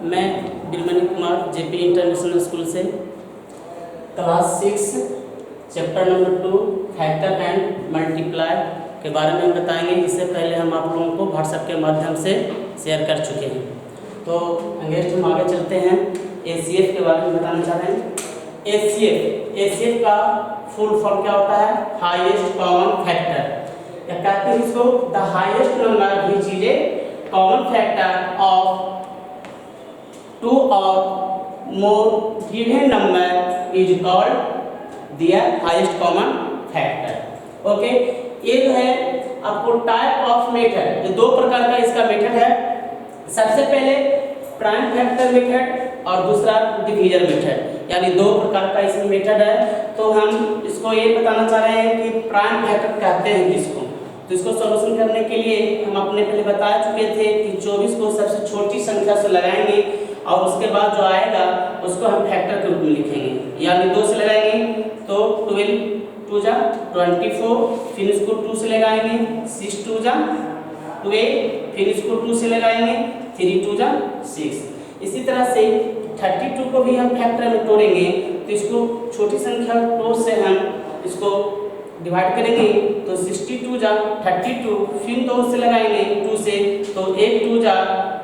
मैं बिलमणि Kumar JP international school से class 6 chapter number 2 factor and multiply के बारे में बताएंगे। इससे पहले हम आप लोगों को व्हाट्सएप के माध्यम से शेयर कर चुके हैं। तो अंगेस्ट हम आगे चलते हैं, एसीएफ के बारे में बताना चाह रहे हैं। एसीएफ का फुल फॉर्म क्या होता है? हाईएस्ट कॉमन फैक्टर, या कहते हैं इसको the highest number which is a common factor of two और more given number is called their highest common factor. Okay, ये जो है आपको टाइप ऑफ मेथड, ये दो प्रकार का इसका मेथड है। सबसे पहले प्राइम फैक्टर मेथड और दूसरा डिवीजन मेथड, यानी दो प्रकार का इसमें मेथड है। तो हम इसको ये बताना चाह रहे हैं कि प्राइम फैक्टर कहते हैं किसको। तो इसको सॉल्यूशन करने के लिए हम अपने पहले बता चुके थे कि 24 को सबसे छोटी संख्या से लगाएंगे और उसके बाद जो आएगा उसको हम फैक्टर के रूप में लिखेंगे, यानी 2 से लगाएंगे तो 12 2 जा 24, फिर इसको 2 से लगाएंगे 6 2 जा 12, फिर इसको 2 से लगाएंगे 3 2 जा 6। इसी तरह से 32 को भी हम फैक्टर में तोड़ेंगे तो इसको छोटी संख्या 2 से हम इसको डिवाइड करेंगे तो 62 जा 32, फिर 2 से लगाएंगे 2 से तो 8 2 जा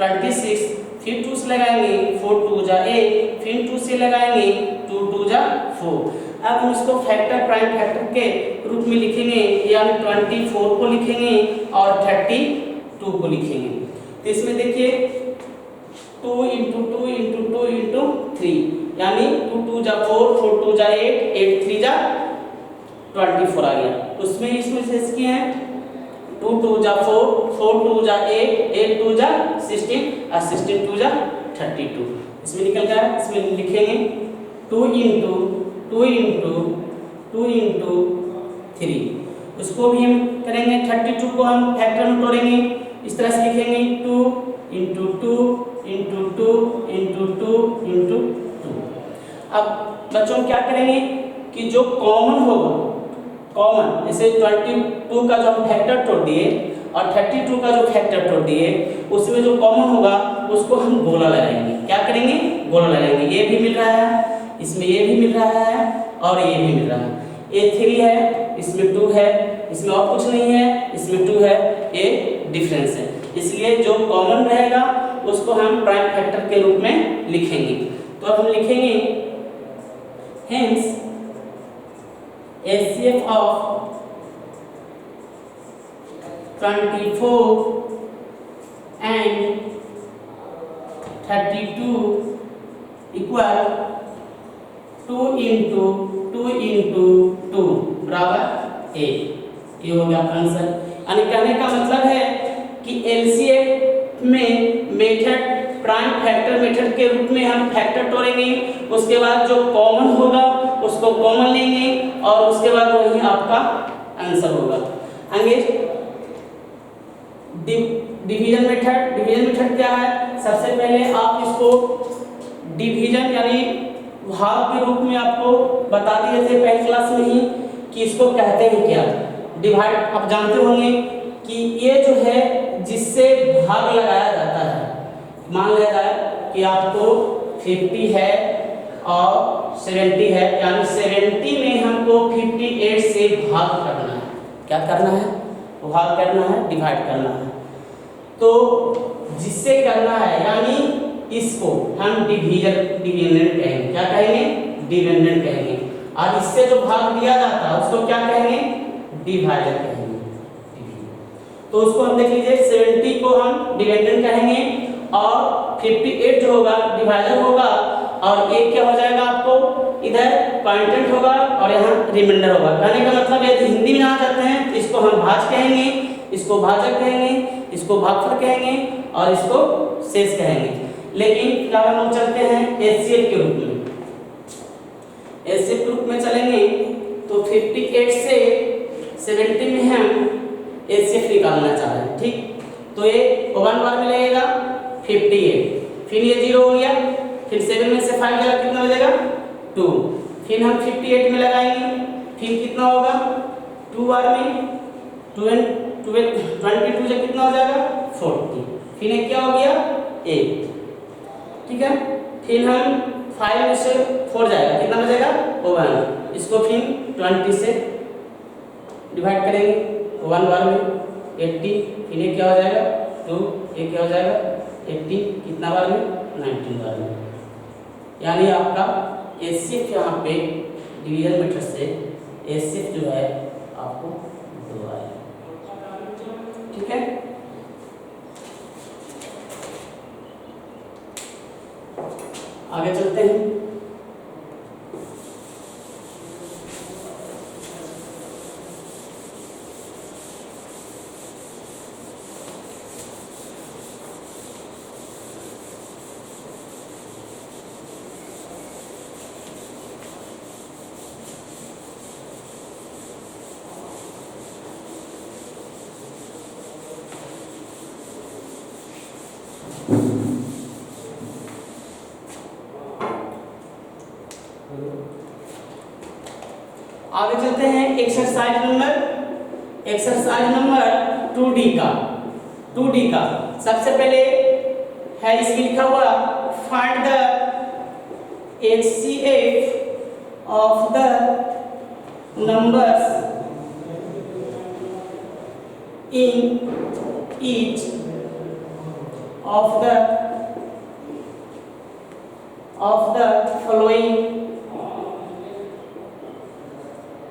26, फिर 2 से लगाएंगे 4 2 जा 8, फिर 2 से लगाएंगे 2 2 जा 4। अब हम इसको फैक्टर प्राइम फैक्टर के रूप में लिखेंगे, यानी 24 को लिखेंगे और 32 को लिखेंगे। तो इसमें देखिए 2 × 2 × 2 × 3, यानी 2 2 जा 4 4 2 जा 8 8 3 जा 24 आ गया। उसमें इसमें से इसकी हैं 2 2 जा 4 4 2 जा 8 8 2 जा 16 और 16 2 जा 32। इसमें निकल गया। इसमें लिखेंगे 2 × 2 × 2 × 3। उसको भी हम करेंगे, 32 को हम फैक्टर में तोड़ेंगे, इस तरह से लिखेंगे 2 × 2 × 2 × 2 × 2। अब बच्चों क्या करेंगे कि जो कॉमन होगा, कॉमन जैसे 22 का जो हम फैक्टर तोड़ दिए और 32 का जो फैक्टर तोड़ दिए, उसमें जो कॉमन होगा उसको हम गोला लगाएंगे। क्या करेंगे? गोला लगाएंगे। ये भी मिल रहा है, इसमें ये भी मिल रहा है और ये भी मिल रहा है। ये 3 है, इसमें 2 है, इसमें और कुछ नहीं है, इसमें 2 है, ये डिफरेंस है। इसलिए जो कॉमन रहेगा उसको हम प्राइम फैक्टर के रूप में लिखेंगे। तो अब हम लिखेंगे hence HCF of 24 and 32 equal 2 × 2 × 2 बराबर 8। ये हो गया आंसर। यानी कहने का मतलब है कि LCF में मेथड प्राइम फैक्टर मेथड के रूप में हम फैक्टर तोड़ेंगे, उसके बाद जो कॉमन होगा उसको कॉमन लेंगे और उसके बाद वही आपका आंसर होगा। आगे डिवीजन मेथड। डिवीजन मेथड क्या है? सबसे पहले आप इसको डिवीजन यानी भाग के रूप में आपको बता दिए थे पहली क्लास में ही कि इसको कहते हैं क्या। डिवाइड आप जानते होंगे कि ये जो है जिससे भाग लगाया जाता है। मान लिया जाए कि आपको 50 है और 70 है, यानी 70 में हमको 58 से भाग करना है। क्या करना है? भाग करना है, डिवाइड करना है। तो जिससे करना है यानी इसको हम डिविडेंड कहेंगे। क्या कहेंगे? डिविडेंड कहेंगे। और इससे जो भाग दिया जाता है उसको क्या कहेंगे? डिवाइडर कहेंगे। तो उसको हम देख लीजिए, 70 को हम डिविडेंड कहेंगे और 58 जो होगा डिवाइडर होगा, और एक क्या हो जाएगा आपको इधर कांस्टेंट होगा और यहाँ रिमाइंडर होगा। कहने का मतलब यदि हिंदी में आ जाते हैं इसको हम भाज कहेंगे, इसको भाजक कहेंगे, इसको भागफल कहेंगे और इसको शेष कहेंगे। लेकिन क्या हम लोग चलते हैं HCF के रूप में। HCF के रूप में चलेंगे तो 58 से 70 में हम HCF निकालना चाह रहे हैं। ठीक, तो ये 1 बार में लगेगा 58, फिर ये 0 हो गया, फिर 7 में से 5 गया कितना हो जाएगा 2, फिर हम 58 में लगाएंगे, फिर कितना होगा 2 बार में 22 से कितना हो जाएगा 40, फिर क्या हो गया 8, ठीक है। फिर हम 5 में से 4 जाएगा, कितना बचेगा 1। इसको फिर 20 से डिवाइड करेंगे, 1 बार में 80, फिर ये क्या हो जाएगा 2, ये क्या हो जाएगा 80, कितना बार में 19 बार में। यानी आपका एचसीएफ यहाँ पे डिवीजन मेथड से एचसीएफ जो है आपको 2 आएगा, ठीक है। आगे चलते हैं। आगे चलते हैं एक्सरसाइज नंबर 2D का। सबसे पहले है इसमें लिखा हुआ find the HCF of the numbers in each of the following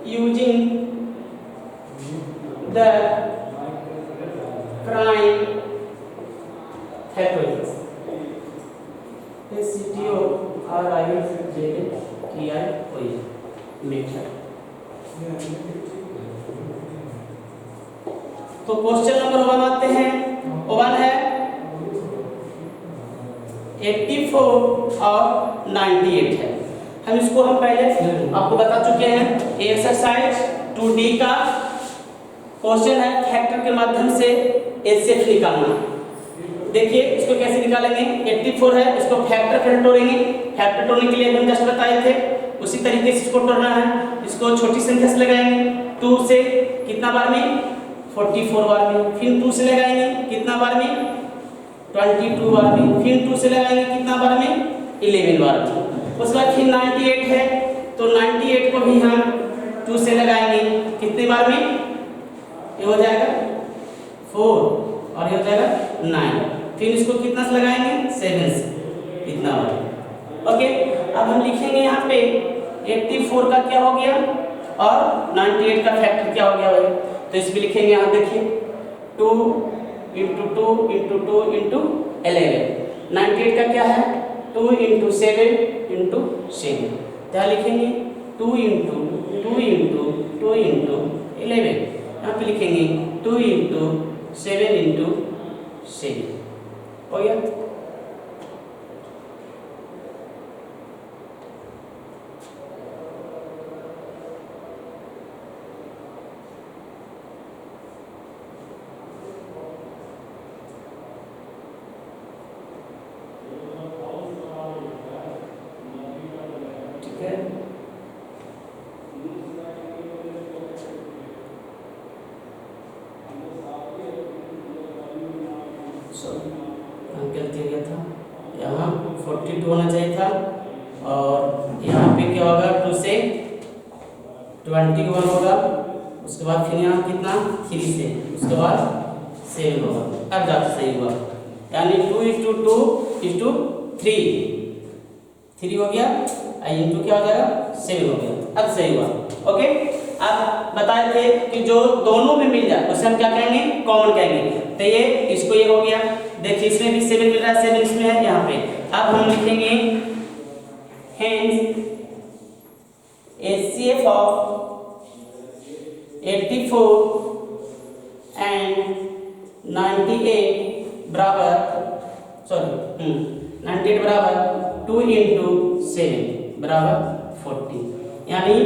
using the prime factorials method. तो क्वेश्चन नंबर 1 आते हैं। 1 है 84 और 98 है। इसको हम पहले आपको बता चुके हैं। एक्सरसाइज 2D का क्वेश्चन है, फैक्टर के माध्यम से एचसीएफ निकालना। देखिए इसको कैसे निकालेंगे। 84 है, इसको फैक्टर फिर तोड़ेंगे। फैक्टर तोड़ने के लिए हम जस्ट बताए थे, उसी तरीके से इसको तोड़ना है। इसको छोटी संख्या से लगाएंगे, 2 से कितना बार में 44 बार में, फिर 2 से लगाएंगे कितना बार में 22 बार में, फिर 2 से लगाएंगे कितना बार में 11 बार में। उसके बाद फिर 98 है, तो 98 को भी हम 2 से लगाएंगे कितने बार में, ये हो जाएगा 4 और ये हो जाएगा 9। फिर इसको कितना से लगाएंगे 7 से, इतना बार। ओके, अब हम लिखेंगे यहाँ पे 84 का क्या हो गया और 98 का फैक्टर क्या हो गया भाई। तो इसमें लिखेंगे यहाँ देखिए 2 × 2 × 2 × 11। 98 का क्या है 2 × 7 × 7। क्या लिखेंगे 2 × 2 × 2 × 11। यहाँ पे लिखेंगे 2 × 7 × 7। हो गया। ठीक है, गलती हो गया था। यहाँ 42 होना चाहिए था और यहाँ पे क्या होगा 2 से 21 होगा। उसके बाद फिर यहाँ कितना 3 से, उसके बाद 7 होगा। अब जाकर सही हुआ, यानी 2 × 2 3 हो गया, इंटू क्या हो जाएगा 7 हो गया। अब सही हुआ। ओके, अब बताए थे कि जो दोनों में मिल जाए उसे हम क्या कहेंगे, कॉमन कहेंगे। तो ये इसको ये हो गया। देखिए इसमें भी 7 मिल रहा है, 7 इसमें है यहाँ पे। अब हम लिखेंगे hence HCF of 84 and 98 बराबर 98 बराबर 2 × 7 बराबर 40। यानी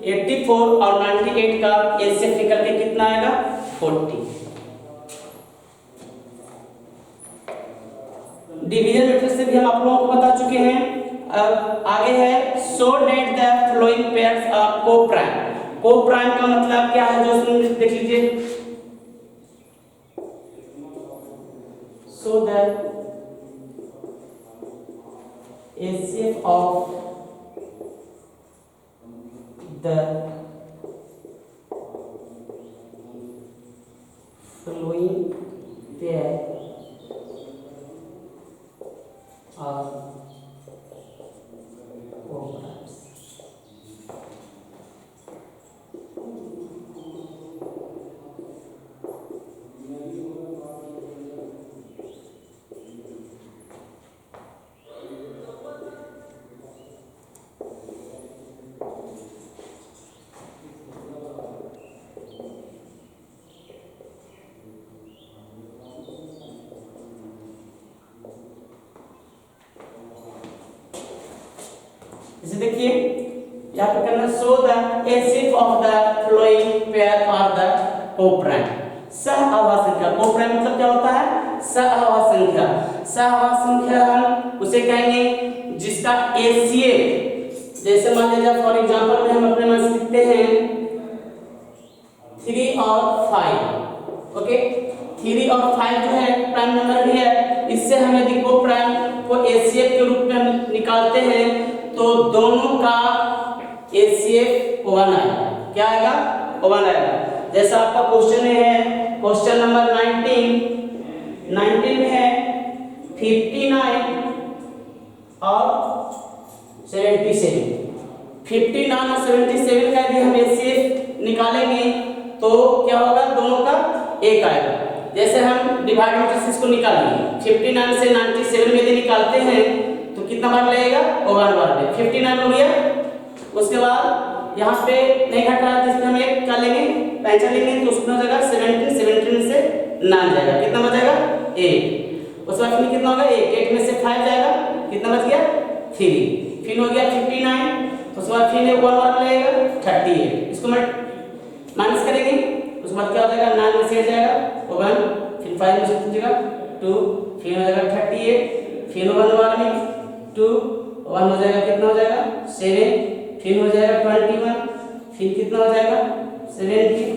84 और 98 का HCF निकल के कितना आएगा 40। डिवीजन मेथड से भी हम आप लोगों को बता चुके हैं। अब आगे है so that the following pairs are co-prime. Co-prime का मतलब क्या है, जो देख लीजिए। So that HCF of the following pair are co-primes. इसे देखिए यहाँ पे करना show the HCF of the following pair are the coprime. सहआवास संख्या, कोप्राइम मतलब क्या होता है? सहआवास संख्या। सहआवास संख्या हम उसे कहेंगे जिसका HCF, जैसे मान लीजिए फॉर एग्जांपल में हम अपने मन से लिखते हैं 3 और 5। ओके, 3 और 5 जो है प्राइम नंबर भी है। इससे हम यदि कोप्राइम को HCF के रूप में हम निकालते हैं तो दोनों का HCF 1 आएगा। क्या आएगा? 1 आएगा। जैसा आपका क्वेश्चन में है, क्वेश्चन नंबर 19 में है 59 और 77। 59 और 77 का यदि हम HCF निकालेंगे तो क्या होगा? दोनों का 1 आएगा। जैसे हम डिवाइड मैट्रिक्स को निकालेंगे, 59 से 97 में यदि निकालते हैं तो कितना बार लगेगा? 1 बार में 59 हो गया। उसके बाद यहाँ पे नहीं घट रहा है तो इसमें हम एक क्या लेंगे? पैंचा लेंगे तो उसमें हो जाएगा 17 से 9 जाएगा। कितना बचेगा? 8। उसके बाद फिर कितना होगा? 8 में से 5 जाएगा, कितना बच गया? 3। फिर हो गया 59। उसके बाद फिर 1 बार लगेगा 38। इसको माइनस करेंगे, उसके बाद क्या हो जाएगा? 9 में से 8 जाएगा 1, फिर 5 में से जाएगा 2, फिर हो जाएगा 38, फिर 1 बार में 2, 1 हो जाएगा, कितना हो जाएगा? 7, फिर हो जाएगा 21, फिर कितना हो जाएगा? 70,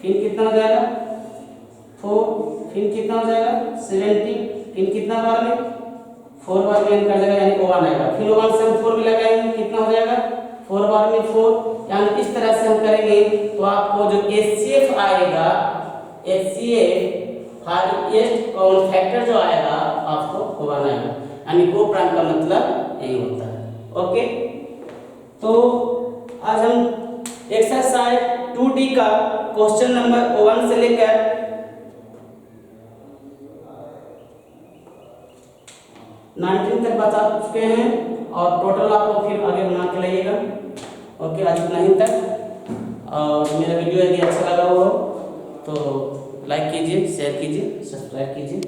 फिर कितना हो जाएगा? 4, फिर कितना हो जाएगा? 70, फिर कितना बार में? 4 बार में कर जाएगा यानी 1 आएगा। फिर 1 से हम 4 भी लगाएंगे, कितना हो जाएगा? 4 बार में 4। यानी इस तरह से हम करेंगे तो आपको जो HCF आएगा, HCF हाईएस्ट कॉमन फैक्टर जो आएगा आपको 1 आएगा। यानी कोप्राइम का मतलब यही होता है। ओके, तो आज हम एक्सरसाइज 2D का क्वेश्चन नंबर 1 से लेकर 19 तक बता चुके हैं और टोटल आपको फिर आगे बना के लाइएगा। ओके, आज इतना ही तक। और मेरा वीडियो यदि अच्छा लगा हो तो लाइक कीजिए, शेयर कीजिए, सब्सक्राइब कीजिए।